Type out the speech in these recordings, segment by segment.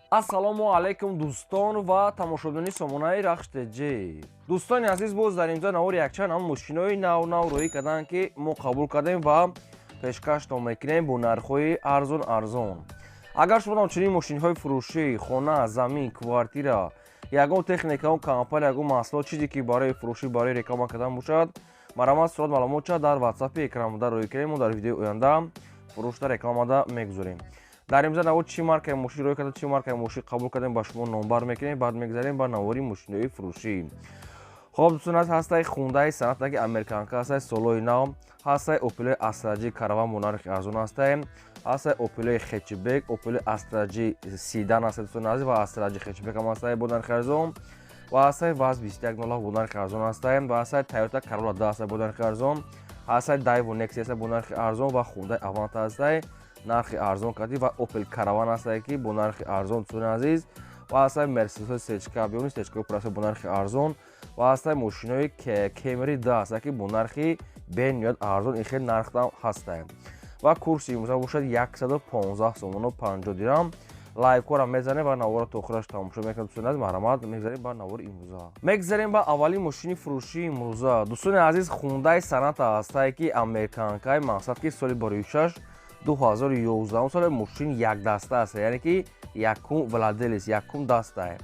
ассалому алайкум дӯстон ва тамошобинони сомонаи рахштеҷӣ. дӯстони азиз, боз дар имҷо навори якчанд ҳам мошинои нав рӯӣ карданд, ки мо қабул кардем ва пешкашто мекунем бо нархҳои арзон. агар шумо ҳамчунин мошинҳои фурӯшӣ, хона, замин, квартира, ягон техникаон компания, ягон маҳсулот чизе ки барои фурӯшӣ, барои реклама кардан бошад, марамат сурат маълумотша дар ватсапи экраномада рӯй кунем. мо дар видеои оянда фурӯшда рекламада мегузорем. дар имза навор чӣ маркаи мошин рӯй карда, чӣ маркаи мошин қабул кардем ба шумо номбар мекунем, баъд мегзарем ба навори мошинои фурӯшӣ. хоб дӯстон, ҳастаи Hyundai санатаки американка ҳастаи солои нав, ҳастаи Opel Astra J караван бо нархи арзон ҳастаи, ҳастаи Opel Hatchback, Opel Astra J Sedan ҳастаи дӯстони азиз ва Astra J Hatchback ҳам ҳастаи бо нархи арзон ва ҳастаи VAZ 2107 бо нархи арзон ҳастаи ва ҳастаи Toyota Corolla 10 ҳастаи бо нархи арзон, ҳастаи Daewoo Nexia ҳастаи бо нархи арзон ва Hyundai Avanta ҳастаи нархи арзон кардӣ ва Opel Caravan ҳастаи ки бо нархи арзон дӯстони азиз ва ҳастаи Mercedes C-Cup ёни C-Cup Plus бо нархи арзон ва ҳастаи мошинои Camry 10 ҳастаи ки бо нархи бениҳоят арзон. ин хеле нархдам ҳастаи ва курси имрӯза бошад 115 сомону 50 дирам. лайвкора мезанем ва навора то охираш тамошо мекунем. дӯстони азиз, маҳрамат мегзарем ба навори имрӯза. мегзарем ба аввалин мошини фурӯшии имрӯза. дӯстони азиз, Hyundai Sonata ҳастаи ки американкаи мақсад ки соли барои 6 2011 соли мошин якдаста аст, яъне ки якум владелец, якум дастае.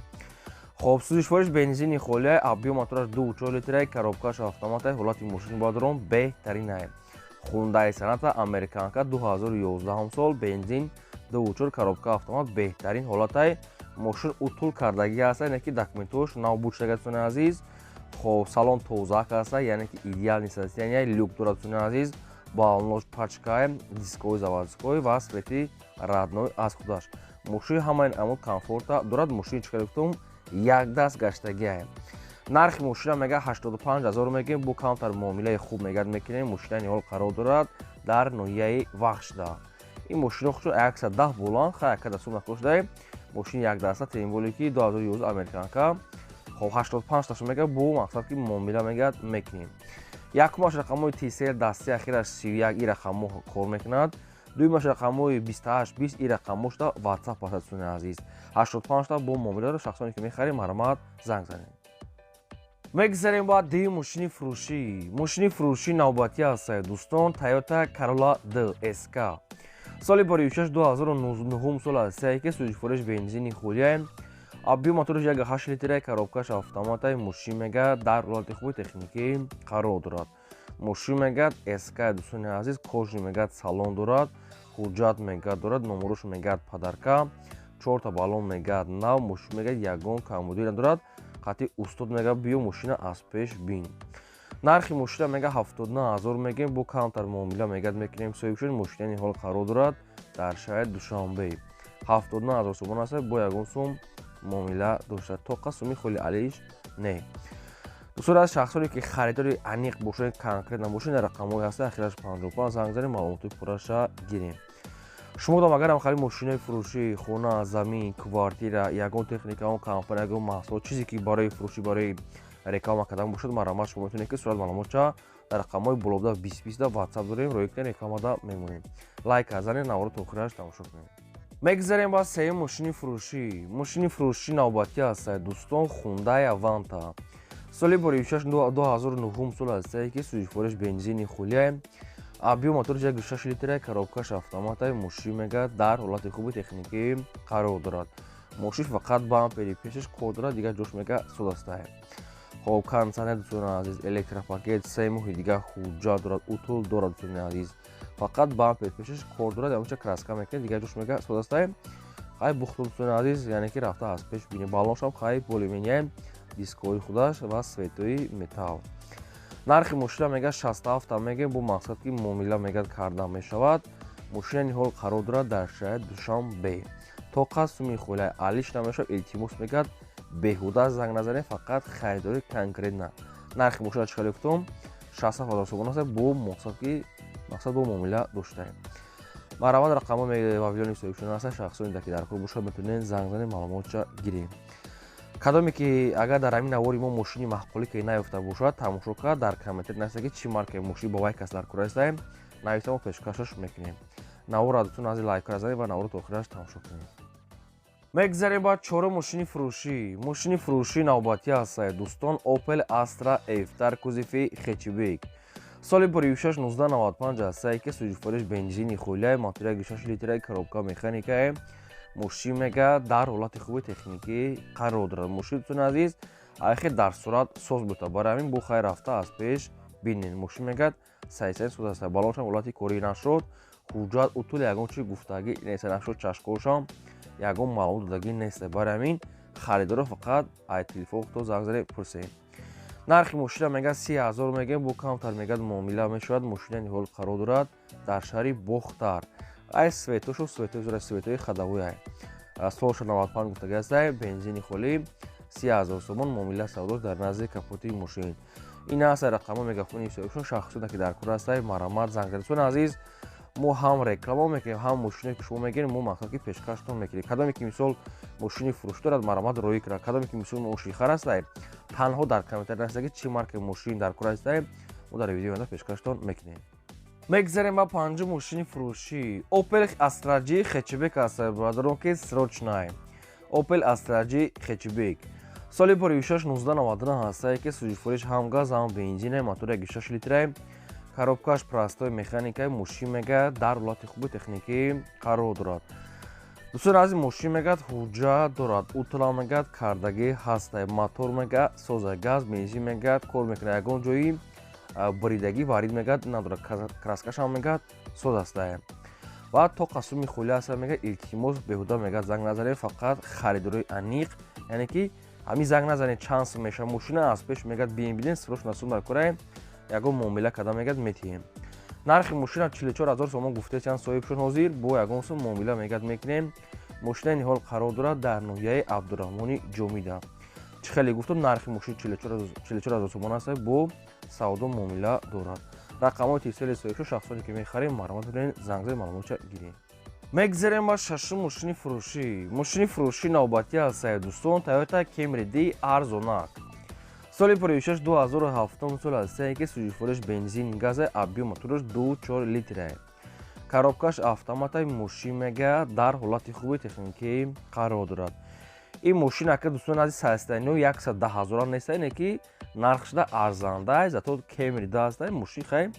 хоб сӯзишвориш бензини холияи объем мотораш 2.4 литраи, коробкаш автоматаи, ҳолати мошин бодрон беҳтаринае. Hyundai Sonata американка 2011 сол, бензин 2.4, коробка автомат, беҳтарин ҳолатаи мошин утул кардагӣ аст, яъне ки документош набуд шуда дӯстони азиз. хоб салон тозак аст, яъне ки идеални состояние, люк дорад дӯстони азиз, балнош пачкае, дискови заводской ва свети радной аз худаш. мошин ҳамаи амуд комфорта дорад. мошини чӣ гуфтум, якдаст гаштагиае. нархи мошина мега 85 000 мегӯем. бо камтар муомилаи хуб мегад мекунем. мошина ин ҳол қарор дорад дар ноҳияи Вахшда. ин мошино худшо 110 боланд, хай якада сум накошдаи мошини якдаста, тем ки 2011 американка. хоб 85 ташо мега бо мақсад ки муомила мегад мекунем. якумаш рақамҳои TCL дасти ахираш 31 ин рақамҳо кор мекунад. дуюмаш рақамҳои 2820 ин рақамҳошда WhatsApp ҳастад дӯстони азиз. 85 бо муомила шахсоне ки мехарем маҳрамат занг занем. мегзарем ба ди мошини фурӯшӣ. мошини фурӯшии навбатӣ ҳастаи дӯстон, Toyota Corolla D SK. соли барои 6 2019 сол ҳастаи ки сӯзишвориш бензини холияи, объем мотораш 1.8 литраи, коробкаш автоматаи. мошин мега дар ҳолати хуби техникӣ қарор дорад. мошин мегад SK дӯстони азиз, кожи мегад салон дорад, ҳуҷҷат мегад дорад, номерош мегад падарка, 4 баллон мегад нав, мошин мегад ягон камодир надорад. хати устод мега биё мошина аз пеш бин. нархи мошина мега 79 000 мегӯем. бо камтар муомила мегад мекунем. соҳибшуд мошина ин ҳол қарор дорад дар шаҳри Душанбе. 79 000 сомон аст, бо ягон сум муомила дошта. тоқа суми холи алиш не. дӯстон аз шахсоне ки харидори аниқ бошанд, конкретна бошанд, рақамҳои ҳаста ахираш 55 занг занем, маълумоти пурраша гирем. шумо дом агарам хари мошинои фурӯшӣ, хона, замин, квартира, ягон техникаон компания, ягон маҳсулот чизе ки барои фурӯшӣ, барои реклама кардан бошад, маҳрамат шумо метавонед ки сурат маълумотша дар рақамҳои болода 20 WhatsApp дорем, рӯй кунем, рекламада мемонем. лайк занем, навора то охираш тамошо кунем. мегзарем ба сеюм мошини фурӯшӣ. мошини фурӯшии навбатӣ ҳастаи дӯстон, Hyundai Avanta. соли барои 6 2009 сол ҳастаи ки сӯзишвориш бензини холияи, объем мотораш 1.6 литраи, коробкаш автоматаи. мошин мега дар ҳолати хуби техникӣ қарор дорад. мошин фақат бампери пешаш кор дорад, дигар ҷош мега судастае. хоб кондитсионер дӯстони азиз, электропакет, се моҳи дигар ҳуҷҷат дорад, утул дорад дӯстони азиз. фақат бампери пешаш кор дорад, ямонча краска мекунад, дигар ҷош мега судастае. хай бухтун дӯстони азиз, яъне ки рафта аз пеш бини. балоншам хай полимения, дискови худаш ва светои металл. нархи мошина мега 67 мегӯем, бо мақсад ки муомила мегад карда мешавад. мошина ин ҳол қарор дорад дар шаҳри Душанбе. тоқа суми холияи алиш намешавад, илтимос мегад беҳуда занг назанем, фақат харидори конкретна. нархи мошина чӣ қадар гуфтум, 67 000 сомон аст, бо мақсад бо муомила доштаем. маҳрамат рақамҳо ва видеони соҳибшуна ҳаст, шахсоне ки дар кор бошад метавонед занг занем, маълумотша гирем. кадоме ки агар дар ҳамин навори мо мошини маҳқулӣ ки наёфта бошад, тамошо кард, дар комментар нависта ки чӣ маркаи мошин ба вай кас дар кор ҳастаем, нависта мо пешкашаш мекунем. навора дӯстон азиз, лайк занем ва навора то охираш тамошо кунем. мегзарем ба чорум мошини фурӯшии навбатӣ ҳастед дӯстон. Opel Astra F дар кузифи хечбек соли 46-1995 ҳастае ки сӯзишвориш бензини хӯлияи мотори 1.6 литраи коробка механикае мошин мега дар ҳолати хуби техникӣ қарор дорад. Мошинатон азиз айхе дар сурат соз бута барои ҳамин бу хай рафта аз пеш бинед. Мошин мегад сайсай соз аст балоншам ҳолати корӣ нашуд ҳуҷҷат утул ягон чи гуфтагӣ нест нашуд чашкошам ягон маълумот додагӣ нест. барои ҳамин харидоро фақат ай телефон худо занг занед пурсед. нархи мошина мегад 30,000 мегем бо камтар мегад муомила мешавад. мошина ниҳол қарор дорад дар шаҳри бохтар. ай светошу светои зора светои хадавояй солша 95 гуфтагӣ астае бензини холӣ 30,000 сомон муомила савдош дар назди капоти мошин. ин аст рақамо мегафони соҳибшон шахсоне ки дар кор астае марамат занг занедсон азиз мо ҳам реклама мекунем ҳам мошине ки шумо мегирем мо мақсад ки пешкаштон мекунем. кадоме ки мисол мошини фурӯш дорад марамат роӣ кунад. кадоме ки мисол мошинхар астае танҳо дар комментар нависед ки чӣ маркаи мошин дар кор астае мо дар видеои оянда пешкаштон мекунем. мегзарем ба панҷум мошини фурӯшӣ Opel Astra G хечбек астае бародарон ки срочнай. Opel Astra G хечбек соли 46-1999 ҳастае ки сӯзишвориш ҳам газ ҳам бензине мотори 1.6 литраи коробкаш простой механикаи мошин мега дар ҳолати хуби техникӣ қарор дорад. дӯстон азиз мошин мегад ҳуҷҷат дорад утла мегад кардагӣ ҳастае мотор мега соза газ бензин мегад кор мекунад ягон ҷои бридагӣ варид мегад надорад краскашам мегад соз астае ва то қасуми хӯлия аста мегад илтимос беҳуда мегад занг назанед фақат харидорои аниқ яъне ки ҳамин занг назанед чанд сум меша мошина аз пеш мегад бием биден срочно сум дар корае ягон муомила када мегад метиҳем. нархи мошина 44,000 сомон гуфтеянд соҳибшон ҳозир бо ягон сум муомила мегад мекунем. мошина ниҳол қарор дорад дар ноҳияи абдураҳмони ҷомида. чӣ хеле гуфтам нархи мошин 44,000 сомон аст бо савдо муомила дорад. рақамҳои телефони соҳибшон шахсоне ки мехарем маълумот биден занг занед маълумотша гирем. мегзарем ба шашум мошини фурӯшии навбатӣ астае дӯстон. Toyota Camry D арзонак соли 46-2007 сол астае ки сӯзишвориш бензин газе объем мотораш 2.4 литрае коробкаш автоматаи мошин мега дар ҳолати хуби техникӣ қарор дорад. ин мошин ака дӯстон ази 110,000 неста ине ки нарх шуда арзанда зато Camry D астае мошин хай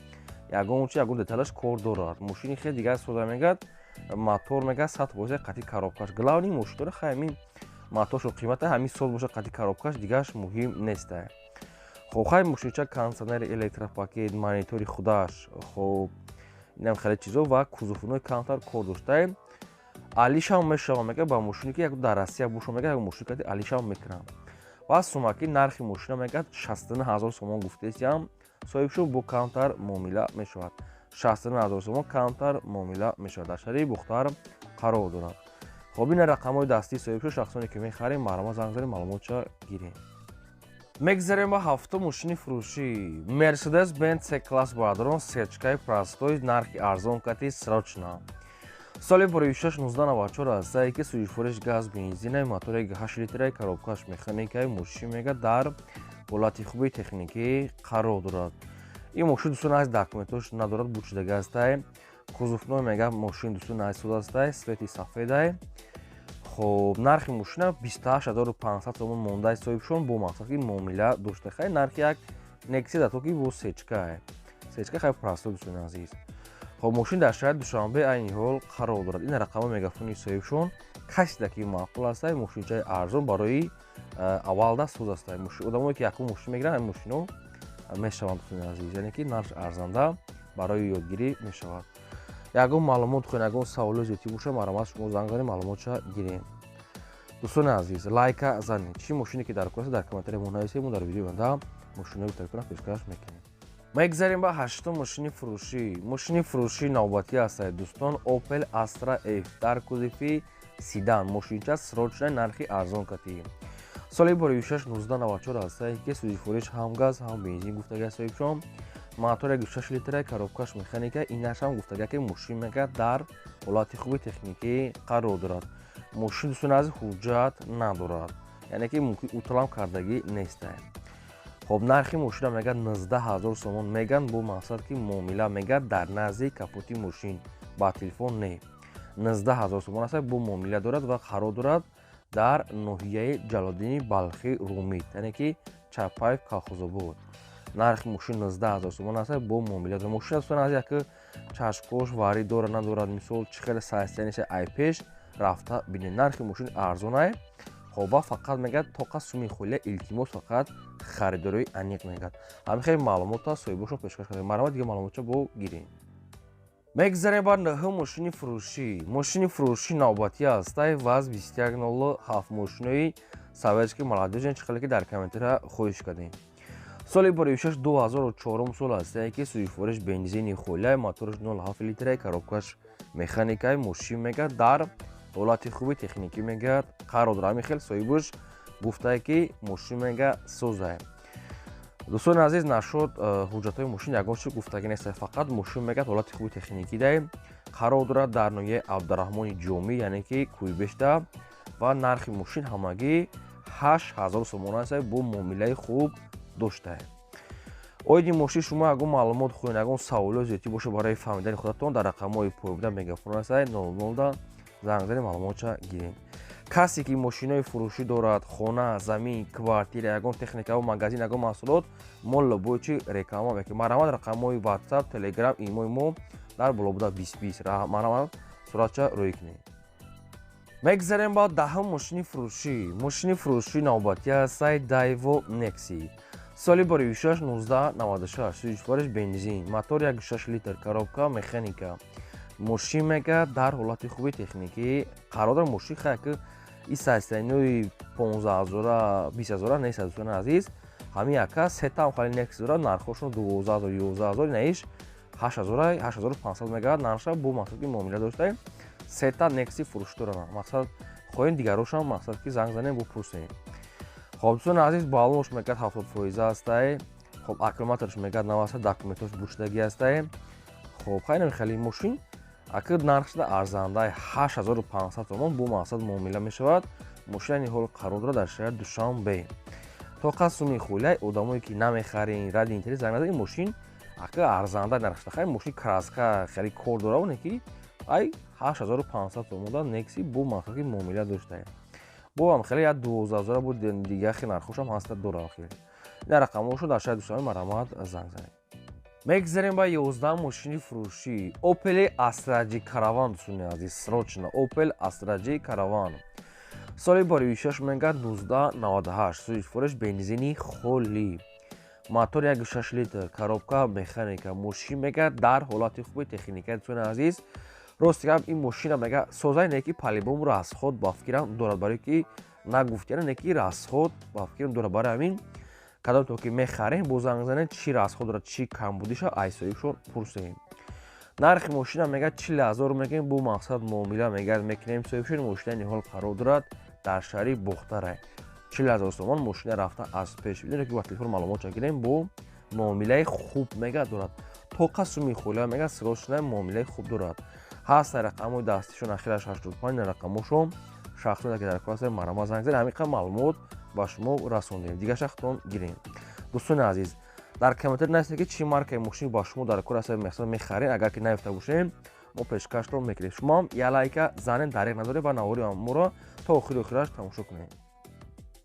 ягон деталаш кор дорад. мошини хел дигар соза мегад мотор мега 100% қатъи коробкаш главни мошинро хай ҳамин матошу қимата ҳамин соз боша қатъи коробкаш дигараш муҳим нестае. хоб хай мошинча кондитсионери электропакет монитори худаш хоб инам хеле чизо ва кузуфунои камтар кор доштае алишам мешава мега ба мошине ки як дар Россия боша мега як мошин кати алишам мекунам ва сумаки нархи мошина мегад 69,000 сомон гуфтесиям соҳибшон бо камтар муомила мешавад. 69,000 сомон камтар муомила мешавад дар шаҳри бухтар қарор дорад. хоб ин рақамҳои дастии соҳибшон шахсоне ки мехарем маълумот занг занед маълумотша гирем. мегзарем ба ҳафтум мошини фурӯшӣ Mercedes-Benz C-класс бародарон сечкаи простой нархи арзон кати срочна соли 46-1994 астае ки сӯзишвориш газ бензинаи мотори 1.8 литраи коробкаш механикаи мошин мега дар ҳолати хуби техникӣ қарор дорад. ин мошин дӯстон аз документош надорад бучидаги астае кузуфной мега мошин дӯстон аз суд астае свети сафедае. хоб нархи мошина 28,500 сомон мондаи соҳибшон бо мақсад ки муомила дошта хай нархи як Nexia зато ки бо сечка хай простой дӯстони азиз. хоб мошин дар шаҳри душанбе айни ҳол қарор дорад. ин рақамҳои мегафони соҳибшон касида ки маъқул астае мошинчаи арзон барои аввалда суз астае одамое ки якум мошин мегиранд ин мошино мешаванд дӯстони азиз яъне ки нархи арзанда барои ёдгирӣ мешавад. ягон маълумот хоҳед ягон саволо зиёдтӣ боша маромад шумо занг занед маълумотша гирем. дӯстони азиз лайка занед чӣ мошине ки дар кор аст дар комментари мо нависед мо дар видеои оянда мошинои телефона пешкаш мекунем. мегзарем ба ҳаштум мошини фурӯшии навбатӣ астае дӯстон Opel Astra F дар кузифи седан мошинча срочнаи нархи арзон катӣ соли 46-1994 астае ки сӯзишвориш ҳам газ ҳам бензин гуфтаги соҳибшон мотори 1.6 литраи коробкаш механика инашам гуфтаги ки мошин мега дар ҳолати хуби техникӣ қарор дорад. мошин дӯстон аз ҳуҷҷат надорад яъне ки мумкин утлам кардагӣ нестае. хоб нархи мошина мегад 19,000 сомон меган бо мақсад ки муомила мегад дар назди капоти мошин ба телефон не 19,000 сомон аст бо муомила дорад ва қарор дорад дар ноҳияи Ҷалолиддини Балхи Румид, яъне ки Чапаев колхозобод. нархи мошин 19 000 сомон аст бо муомила дорад. Мошина дӯстон аз як чашкош варӣ дорад надорад, мисол чӣ хеле сайзтарин аст ай пеш рафта бинед. нархи мошин арзон аст. хоб ва фақат мегӯяд тоқа суми хӯлия илтимос фақат харидории аниқ мегӯяд. ҳамин хеле маълумота соҳибошон пешкаш карда. Марҳамат, дигар маълумотча бо гирем. мегзарем ба нӯҳум мошини фурӯшӣ. мошини фурӯшӣ навбатӣ аст. ваз 2107 мошинои советски молодежен чӣ хеле ки дар комментария хоҳиш кардем. соли боришаш 2004 сол аст ки сӯзишвориш бензини хӯлия моториш 0.7 литра коробкаш механикаи мошин мегӯяд дар ҳолати хуби техникӣ мегӯяд қарор дорад. ҳамин хел соҳибаш гуфтае ки мошин мегӯяд созае. дӯстони азиз, нашуд ҳуҷҷатҳои мошин ягон чиз гуфтагӣ нест, фақат мошин мегӯяд ҳолати хуби техникӣ дай қарор дорад дар ноҳияи Абдураҳмони Ҷомӣ, яъне ки Кӯйбешта, ва нархи мошин ҳамагӣ 8000 сомон аст бо муомилаи хуб доштае. оиди мошин шумо ягон маълумот хоҳед, ягон саволо зиёдтӣ боша барои фаҳмидани худатон дар рақамҳои пойбуда мегафон аст 00 занг зани маълумотша гирем. касе ки мошинои фурӯшӣ дорад, хона, замин, квартира, ягон техникаву магазин, ягон маҳсулот, мо лобоичи реклама мекунем. марҳамат, рақамҳои WhatsApp, Telegram, имои мо дар болобуда 2020. марҳамат, суратча рӯй кунед. мегзарем ба даҳум мошини фурӯшӣ. мошини фурӯшии навбатӣ аст Daewoo Nexi. соли боришаш 1996, сӯзишвориш бензин, мотор 1.6 литр, коробка механика. мошин мегӯяд дар ҳолати хуби техникӣ қарор дорад. мошин хеле ин сайзтаринои 15000 20000 нест дӯстони азиз. ҳамин яка сетам хали Nexi дорад. нархошон 12000 11000 наиш 8000 8500 мегӯяд. нархша бо мақсад ки муомила дошта сета Nexi фурӯшӣ дорад. мақсад хоҳем дигарошам мақсад ки занг занем бупурсем. хоб дӯстони азиз, балонш мегӯяд 70% аст. хоб аккумуляторш мегӯяд 90, документош бурчидагӣ аст. хоб хайна хали мошин акид нархшда арзанда 8500 сомон бо мақсад муомила мешавад. мошини ҳол қарор дорад дар шаҳри Душанбе. тоқа суми хӯлия одамое ки намехарин ради интернет занг назад, ин мошин акид арзанда нархшда. хай мошини краска хеле кор дора оне ки ай 8500 сомон да Nexi бо мақсад ки муомила доштае. бо ам хеле 12000 бо дигар хи нархошам ҳаста дора. хеле ин рақамошо дар шаҳри Душанбе марҳамат занг занед. мегзарем ба 11 мошини фурӯшӣ. Opel Astra J Caravan дӯстони азиз, срочно Opel Astra J Caravan. соли боришаш мегӯяд 1998, сӯзишвориш бензини холӣ, мотор 1.6 литр, коробка механика. мошин мегӯяд дар ҳолати хуби техника. дӯстони азиз, рости гап ин мошина мегӯяд созае не ки палибом расход ба фикрам дорад, барои ки нагуфтияне не ки расход ба фикрам дорад. барои ҳамин кадом то ки мехарем бо занг занед чӣ расход дорад, чӣ камбудиша ай соҳибшон пурсем. нархи мошина мегӯяд 40000 мегӯем бо мақсад муомила мекунем. соҳибшон мошинаи ҳол қарор дорад дар шаҳри Бухтара. 40000 сомон мошина рафта аз пеш. бидоне ки ба телефон маълумотша гирем бо муомилаи хуб мегӯяд дорад. тоқа суми хӯлия мегӯяд срочно муомилаи хуб дорад. ҳаст рақамҳои дастишон ахираш 85 рақамошон шахсон ки дар кор аст. марҳамат, занг занед. ҳамин қадр маълумот ба шумо расондем. дигар шахтон гирем. дӯстони азиз, дар комментария нависед ки чӣ маркаи мошин ба шумо дар кор аст мехаред. агар ки наёфта бошем мо пешкашро мекунем. шумоам я лайка занед, дариқ надоред ва навори моро то охири охираш тамошо кунед.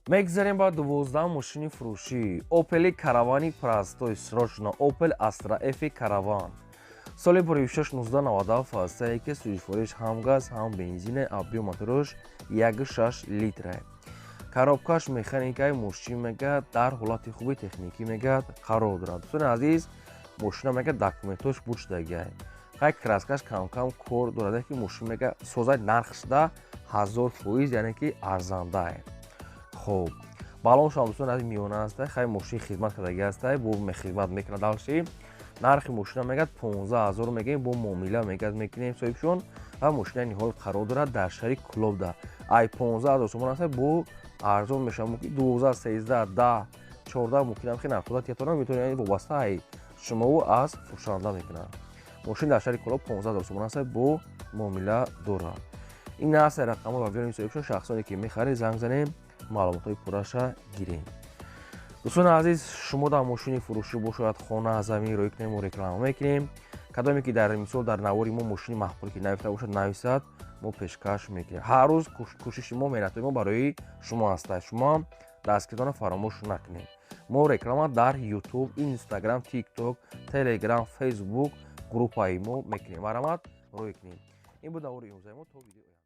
мегзарем ба 12 мошини фурӯшӣ. Opel Caravan простой, срочно Opel Astra F Caravan. соли боришаш 1997 аст ки сӯзишвориш ҳам газ ҳам бензине, объём моторош 1.6 литра. коробкаш механикаи мошин мегӯяд дар ҳолати хуби техникӣ мегӯяд қарор дорад. дӯстони азиз, мошина мегӯяд документош бурчидагӣ. хай краскаш кам кор дорад ки мошин мегӯяд созаи нархшда 1000%, яъне ки арзандае. хоб балоншам дӯстони азиз миёна аст. хай мошин хизмат кардагӣ аст, бо хизмат мекунад далши. нархи мошина мегӯяд 15000 мегӯем бо муомила мекунем соҳибшон ва мошинаи ҳол қарор дорад дар шаҳри Клобда. ай 15000 сомон аст бо арзон мешавад. мумкин 12 13 10 14 мумкин ам ки нархода тиятона метавонед вобаста ай шумову аз фурӯшанда мекунад. мошин дар шаҳри Клоб 15000 сомон аст бо муомила дорад. ин аст рақамҳо ва видеои соҳибшон. шахсоне ки мехаред занг занем, маълумотҳои пурраша гирем. дӯстони азиз, шумо дар мошини фурӯшӣ бошад, хона, замин рӯй кунем, мо реклама мекунем. кадоме ки дар мисол дар навори мо мошини маҳбуре ки навифта бошад нависад, мо пешкаш мекунем. Ҳар рӯз кӯшиши мо меҳнати мо барои шумо ҳастад. Шумо дастгирдона фаромӯш накунед. мо реклама дар YouTube, Instagram, TikTok, Telegram, Facebook группаи мо мекунем. Марҳамат, рӯй кунем. ин буд навори имрӯзаи мо. То видеои